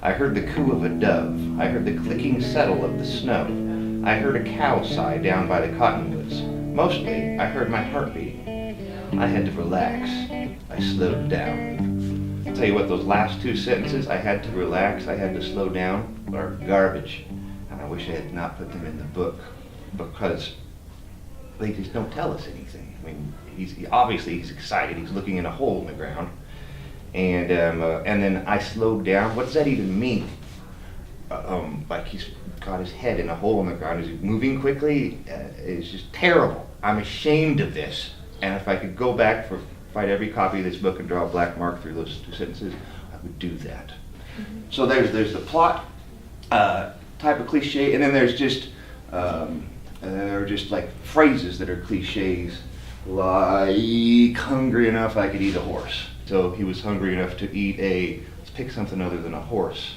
I heard the coo of a dove. I heard the clicking settle of the snow. I heard a cow sigh down by the cottonwoods. Mostly, I heard my heartbeat. I had to relax. I slowed down. I'll tell you what, those last two sentences, I had to relax, I had to slow down, are garbage. And I wish I had not put them in the book, because they just don't tell us anything. I mean, obviously he's excited, he's looking in a hole in the ground. And then I slowed down. What does that even mean? Like he's got his head in a hole in the ground. Is he moving quickly? It's just terrible. I'm ashamed of this. And if I could go back find every copy of this book and draw a black mark through those two sentences, I would do that. Mm-hmm. So there's the plot type of cliche, and then there's just there are just like phrases that are cliches, like hungry enough I could eat a horse. So he was hungry enough to eat let's pick something other than a horse,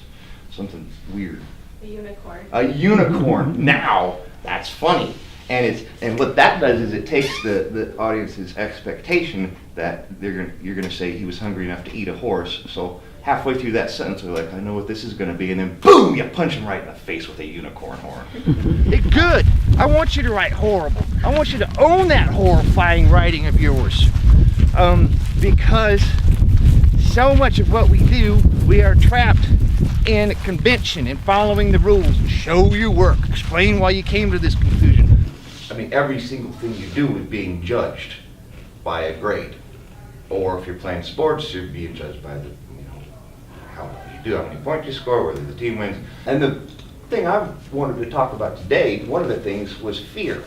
something weird. A unicorn. A unicorn. Now that's funny. And what that does is it takes the audience's expectation that you're gonna say he was hungry enough to eat a horse. So halfway through that sentence, they're like, I know what this is gonna be, and then boom, you punch him right in the face with a unicorn horn. Good. I want you to write horrible. I want you to own that horrifying writing of yours, because so much of what we do, we are trapped in convention and following the rules. Show your work. Explain why you came to this conclusion. I mean, every single thing you do is being judged by a grade. Or if you're playing sports, you're being judged by how well you do, how many points you score, whether the team wins. And the thing I wanted to talk about today, one of the things was fear,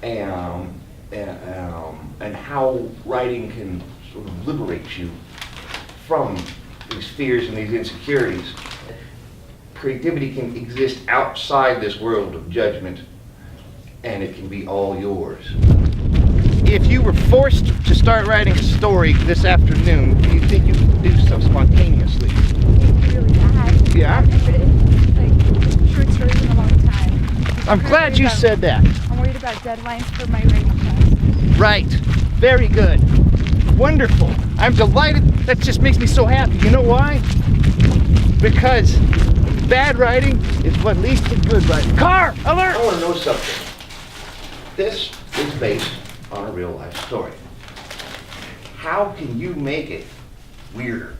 and how writing can sort of liberate you from these fears and these insecurities. Creativity can exist outside this world of judgment, and it can be all yours. If you were forced to start writing a story this afternoon, do you think you could do so spontaneously? It's really bad. Yeah? I've written like short stories in a long time. I'm glad you said that. I'm worried about deadlines for my writing class. Right. Very good. Wonderful. I'm delighted. That just makes me so happy. You know why? Because bad writing is what leads to good writing. Car! Alert! I want to know something. This is based on a real life story. How can you make it weirder?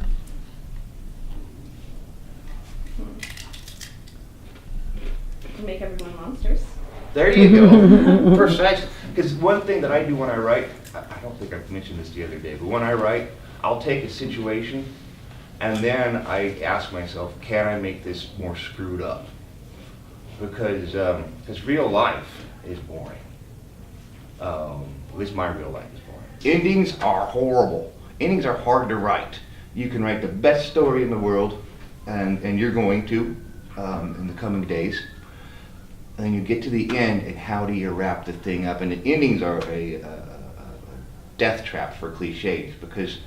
You can make everyone monsters. There you go. Precise. Because one thing that I do when I write, I don't think I mentioned this the other day, but when I write, I'll take a situation and then I ask myself, can I make this more screwed up? Because real life is boring. At least my real life is boring. Endings are horrible. Endings are hard to write. You can write the best story in the world, and you're going to in the coming days. And then you get to the end, and how do you wrap the thing up? And the endings are a death trap for cliches, because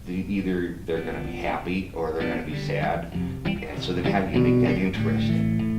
either they're going to be happy or they're going to be sad. And so then how do you make that interesting?